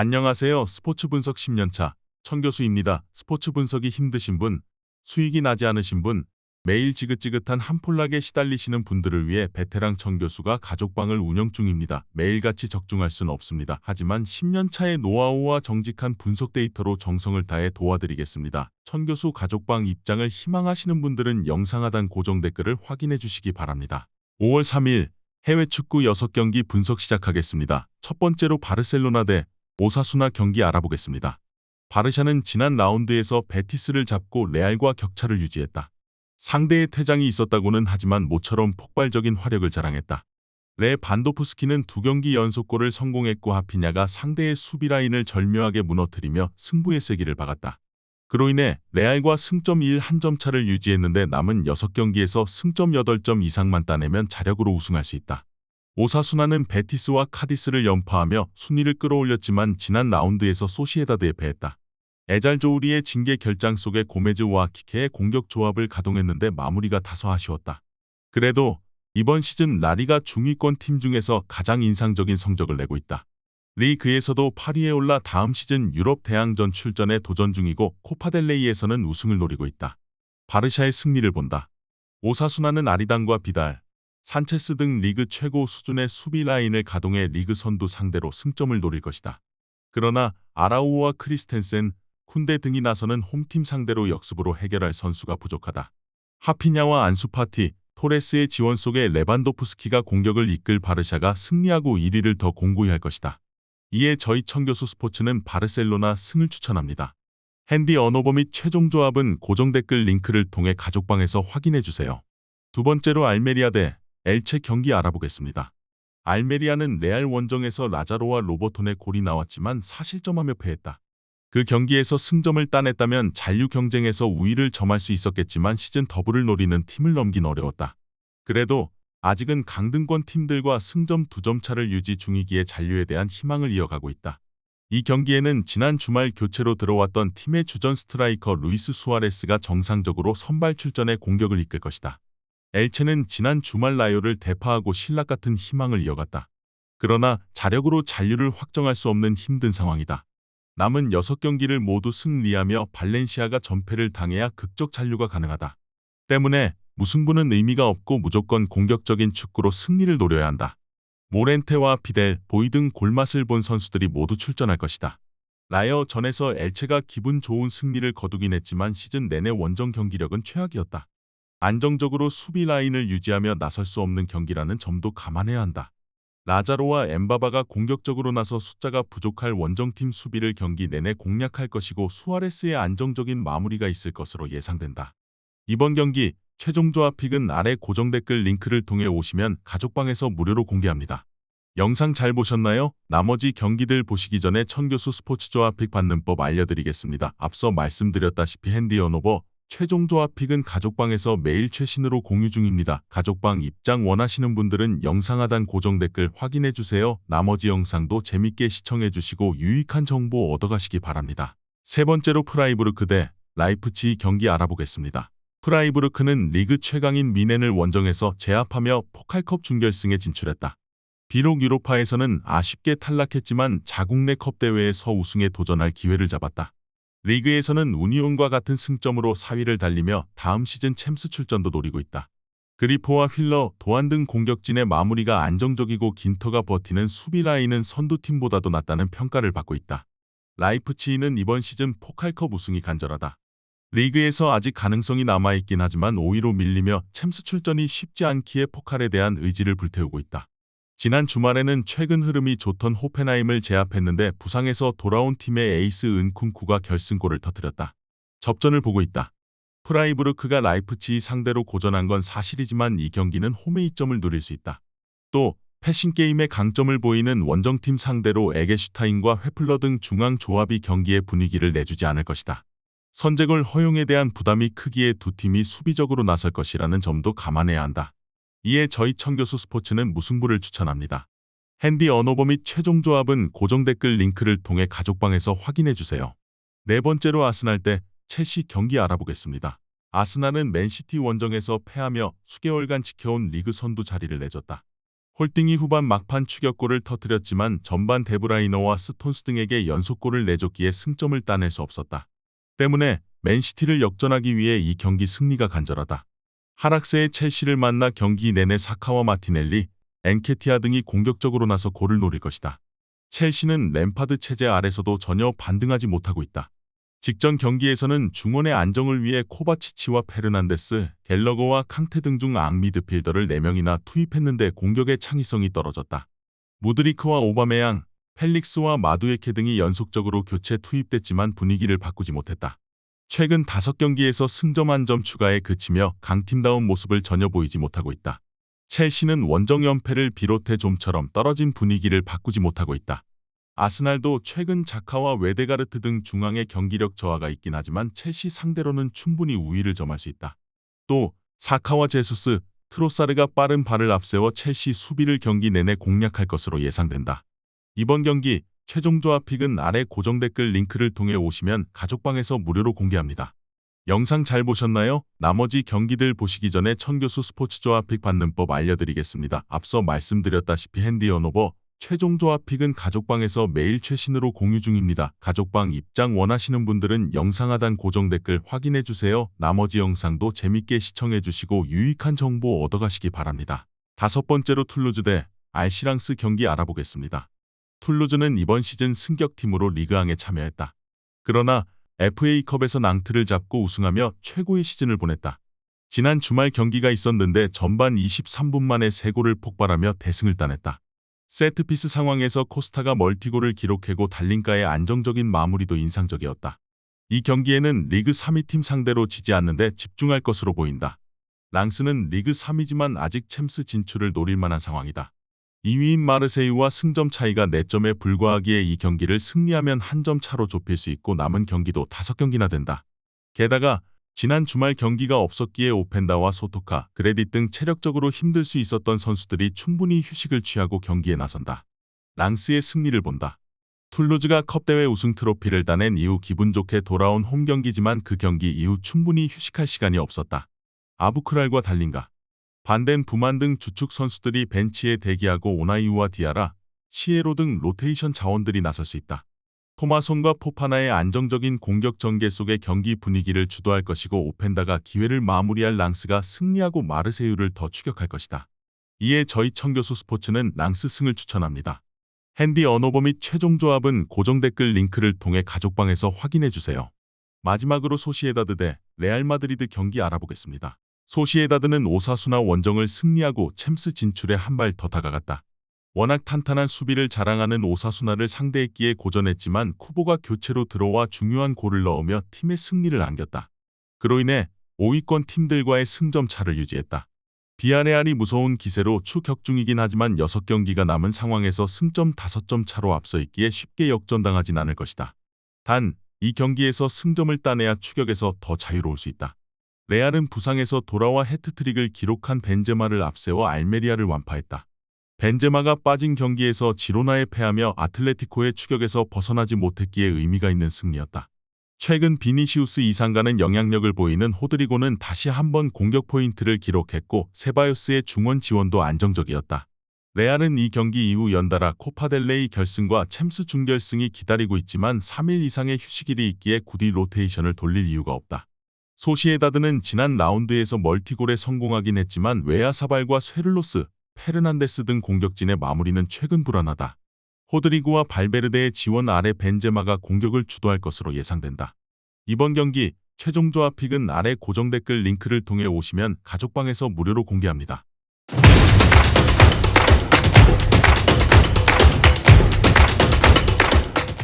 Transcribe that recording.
안녕하세요. 스포츠 분석 10년차 천교수입니다. 스포츠 분석이 힘드신 분, 수익이 나지 않으신 분, 매일 지긋지긋한 한폴락에 시달리시는 분들을 위해 베테랑 천교수가 가족방을 운영 중입니다. 매일같이 적중할 수는 없습니다. 하지만 10년차의 노하우와 정직한 분석 데이터로 정성을 다해 도와드리겠습니다. 천교수 가족방 입장을 희망하시는 분들은 영상 하단 고정 댓글을 확인해 주시기 바랍니다. 5월 3일 해외 축구 6경기 분석 시작하겠습니다. 첫 번째로 바르셀로나 대 오사수나 경기 알아보겠습니다. 바르샤는 지난 라운드에서 베티스를 잡고 레알과 격차를 유지했다. 상대의 퇴장이 있었다고는 하지만 모처럼 폭발적인 화력을 자랑했다. 반도프스키는 2경기 연속골을 성공했고 하피냐가 상대의 수비 라인을 절묘하게 무너뜨리며 승부의 세기를 박았다. 그로 인해 레알과 승점 1 한 점 차를 유지했는데 남은 6경기에서 승점 8점 이상만 따내면 자력으로 우승할 수 있다. 오사수나는 베티스와 카디스를 연파하며 순위를 끌어올렸지만 지난 라운드에서 소시에다드에 패했다. 에잘조우리의 징계 결장 속에 고메즈와 키케의 공격 조합을 가동했는데 마무리가 다소 아쉬웠다. 그래도 이번 시즌 라리가 중위권 팀 중에서 가장 인상적인 성적을 내고 있다. 리그에서도 8위에 올라 다음 시즌 유럽 대항전 출전에 도전 중이고 코파델레이에서는 우승을 노리고 있다. 바르샤의 승리를 본다. 오사수나는 아리단과 비달, 산체스 등 리그 최고 수준의 수비 라인을 가동해 리그 선두 상대로 승점을 노릴 것이다. 그러나 아라우오와 크리스텐센, 쿤데 등이 나서는 홈팀 상대로 역습으로 해결할 선수가 부족하다. 하피냐와 안수파티, 토레스의 지원 속에 레반도프스키가 공격을 이끌 바르샤가 승리하고 1위를 더 공고히 할 것이다. 이에 저희 천교수 스포츠는 바르셀로나 승을 추천합니다. 핸디 언어버 및 최종 조합은 고정 댓글 링크를 통해 가족방에서 확인해주세요. 두 번째로 알메리아 대 엘체 경기 알아보겠습니다. 알메리아는 레알 원정에서 라자로와 로버톤의 골이 나왔지만 사실점하며 패했다. 그 경기에서 승점을 따냈다면 잔류 경쟁에서 우위를 점할 수 있었겠지만 시즌 더블을 노리는 팀을 넘긴 어려웠다. 그래도 아직은 강등권 팀들과 승점 2점 차를 유지 중이기에 잔류에 대한 희망을 이어가고 있다. 이 경기에는 지난 주말 교체로 들어왔던 팀의 주전 스트라이커 루이스 수아레스가 정상적으로 선발 출전해 공격을 이끌 것이다. 엘체는 지난 주말 라요를 대파하고 신락 같은 희망을 이어갔다. 그러나 자력으로 잔류를 확정할 수 없는 힘든 상황이다. 남은 6경기를 모두 승리하며 발렌시아가 전패를 당해야 극적 잔류가 가능하다. 때문에 무승부는 의미가 없고 무조건 공격적인 축구로 승리를 노려야 한다. 모렌테와 피델, 보이 등 골맛을 본 선수들이 모두 출전할 것이다. 라이어 전에서 엘체가 기분 좋은 승리를 거두긴 했지만 시즌 내내 원정 경기력은 최악이었다. 안정적으로 수비 라인을 유지하며 나설 수 없는 경기라는 점도 감안해야 한다. 라자로와 엠바바가 공격적으로 나서 숫자가 부족할 원정팀 수비를 경기 내내 공략할 것이고 수아레스의 안정적인 마무리가 있을 것으로 예상된다. 이번 경기 최종 조합 픽은 아래 고정 댓글 링크를 통해 오시면 가족방에서 무료로 공개합니다. 영상 잘 보셨나요? 나머지 경기들 보시기 전에 천교수 스포츠 조합 픽 받는 법 알려드리겠습니다. 앞서 말씀드렸다시피 핸디 언어버 최종 조합 픽은 가족방에서 매일 최신으로 공유 중입니다. 가족방 입장 원하시는 분들은 영상 하단 고정 댓글 확인해주세요. 나머지 영상도 재밌게 시청해주시고 유익한 정보 얻어가시기 바랍니다. 세 번째로 프라이부르크 대 라이프치히 경기 알아보겠습니다. 프라이부르크는 리그 최강인 미넨을 원정에서 제압하며 포칼컵 준결승에 진출했다. 비록 유로파에서는 아쉽게 탈락했지만 자국 내 컵 대회에서 우승에 도전할 기회를 잡았다. 리그에서는 우니온과 같은 승점으로 4위를 달리며 다음 시즌 챔스 출전도 노리고 있다. 그리포와 휠러, 도안 등 공격진의 마무리가 안정적이고 긴터가 버티는 수비 라인은 선두팀보다도 낫다는 평가를 받고 있다. 라이프치히는 이번 시즌 포칼컵 우승이 간절하다. 리그에서 아직 가능성이 남아있긴 하지만 5위로 밀리며 챔스 출전이 쉽지 않기에 포칼에 대한 의지를 불태우고 있다. 지난 주말에는 최근 흐름이 좋던 호펜하임을 제압했는데 부상에서 돌아온 팀의 에이스 은쿤쿠가 결승골을 터뜨렸다. 접전을 보고 있다. 프라이부르크가 라이프치히 상대로 고전한 건 사실이지만 이 경기는 홈의 이점을 누릴 수 있다. 또 패싱게임의 강점을 보이는 원정팀 상대로 에게슈타인과 회플러 등 중앙 조합이 경기의 분위기를 내주지 않을 것이다. 선제골 허용에 대한 부담이 크기에 두 팀이 수비적으로 나설 것이라는 점도 감안해야 한다. 이에 저희 천교수 스포츠는 무승부를 추천합니다. 핸디 언어버 및 최종 조합은 고정 댓글 링크를 통해 가족방에서 확인해주세요. 네 번째로 아스날 대 첼시 경기 알아보겠습니다. 아스날은 맨시티 원정에서 패하며 수개월간 지켜온 리그 선두 자리를 내줬다. 홀딩이 후반 막판 추격골을 터뜨렸지만 전반 데브라이너와 스톤스 등에게 연속골을 내줬기에 승점을 따낼 수 없었다. 때문에 맨시티를 역전하기 위해 이 경기 승리가 간절하다. 하락세의 첼시를 만나 경기 내내 사카와 마티넬리, 엔케티아 등이 공격적으로 나서 골을 노릴 것이다. 첼시는 램파드 체제 아래서도 전혀 반등하지 못하고 있다. 직전 경기에서는 중원의 안정을 위해 코바치치와 페르난데스, 갤러거와 캉테 등 중 앙미드필더를 4명이나 투입했는데 공격의 창의성이 떨어졌다. 무드리크와 오바메양, 펠릭스와 마두에케 등이 연속적으로 교체 투입됐지만 분위기를 바꾸지 못했다. 최근 5경기에서 승점 1점 추가에 그치며 강팀다운 모습을 전혀 보이지 못하고 있다. 첼시는 원정 연패를 비롯해 좀처럼 떨어진 분위기를 바꾸지 못하고 있다. 아스날도 최근 자카와 웨데가르트 등 중앙의 경기력 저하가 있긴 하지만 첼시 상대로는 충분히 우위를 점할 수 있다. 또 사카와 제수스, 트로사르가 빠른 발을 앞세워 첼시 수비를 경기 내내 공략할 것으로 예상된다. 이번 경기 최종 조합픽은 아래 고정 댓글 링크를 통해 오시면 가족방에서 무료로 공개합니다. 영상 잘 보셨나요? 나머지 경기들 보시기 전에 천교수 스포츠 조합픽 받는 법 알려드리겠습니다. 앞서 말씀드렸다시피 핸디 언오버 최종 조합픽은 가족방에서 매일 최신으로 공유 중입니다. 가족방 입장 원하시는 분들은 영상 하단 고정 댓글 확인해주세요. 나머지 영상도 재밌게 시청해주시고 유익한 정보 얻어가시기 바랍니다. 5번째로 툴루즈 대 알시랑스 경기 알아보겠습니다. 툴루즈는 이번 시즌 승격팀으로 리그왕에 참여했다. 그러나 FA컵에서 낭트를 잡고 우승하며 최고의 시즌을 보냈다. 지난 주말 경기가 있었는데 전반 23분 만에 3골을 폭발하며 대승을 따냈다. 세트피스 상황에서 코스타가 멀티골을 기록하고 달린가의 안정적인 마무리도 인상적이었다. 이 경기에는 리그 3위 팀 상대로 지지 않는데 집중할 것으로 보인다. 랑스는 리그 3위지만 아직 챔스 진출을 노릴 만한 상황이다. 2위인 마르세유와 승점 차이가 4점에 불과하기에 이 경기를 승리하면 1점 차로 좁힐 수 있고 남은 경기도 5경기나 된다. 게다가 지난 주말 경기가 없었기에 오펜다와 소토카, 그레딧 등 체력적으로 힘들 수 있었던 선수들이 충분히 휴식을 취하고 경기에 나선다. 랑스의 승리를 본다. 툴루즈가 컵대회 우승 트로피를 따낸 이후 기분 좋게 돌아온 홈 경기지만 그 경기 이후 충분히 휴식할 시간이 없었다. 아부크랄과 달린가, 반덴 부만 등 주축 선수들이 벤치에 대기하고 오나이우와 디아라, 시에로 등 로테이션 자원들이 나설 수 있다. 토마손과 포파나의 안정적인 공격 전개 속의 경기 분위기를 주도할 것이고 오펜다가 기회를 마무리할 랑스가 승리하고 마르세유를 더 추격할 것이다. 이에 저희 청교수 스포츠는 랑스 승을 추천합니다. 핸디 언오버 및 최종 조합은 고정 댓글 링크를 통해 가족방에서 확인해주세요. 마지막으로 소시에다드 대 레알 마드리드 경기 알아보겠습니다. 소시에다드는 오사수나 원정을 승리하고 챔스 진출에 한 발 더 다가갔다. 워낙 탄탄한 수비를 자랑하는 오사수나를 상대했기에 고전했지만 쿠보가 교체로 들어와 중요한 골을 넣으며 팀의 승리를 안겼다. 그로 인해 5위권 팀들과의 승점 차를 유지했다. 비아레알이 무서운 기세로 추격 중이긴 하지만 6경기가 남은 상황에서 승점 5점 차로 앞서 있기에 쉽게 역전당하진 않을 것이다. 단, 이 경기에서 승점을 따내야 추격에서 더 자유로울 수 있다. 레알은 부상에서 돌아와 해트트릭을 기록한 벤제마를 앞세워 알메리아를 완파했다. 벤제마가 빠진 경기에서 지로나에 패하며 아틀레티코의 추격에서 벗어나지 못했기에 의미가 있는 승리였다. 최근 비니시우스 이상가는 영향력을 보이는 호드리고는 다시 한번 공격 포인트를 기록했고 세바요스의 중원 지원도 안정적이었다. 레알은 이 경기 이후 연달아 코파델레이 결승과 챔스 준결승이 기다리고 있지만 3일 이상의 휴식일이 있기에 굳이 로테이션을 돌릴 이유가 없다. 소시에다드는 지난 라운드에서 멀티골에 성공하긴 했지만 웨아사발과 쇠를로스, 페르난데스 등 공격진의 마무리는 최근 불안하다. 호드리구와 발베르데의 지원 아래 벤제마가 공격을 주도할 것으로 예상된다. 이번 경기 최종 조합픽은 아래 고정 댓글 링크를 통해 오시면 가족방에서 무료로 공개합니다.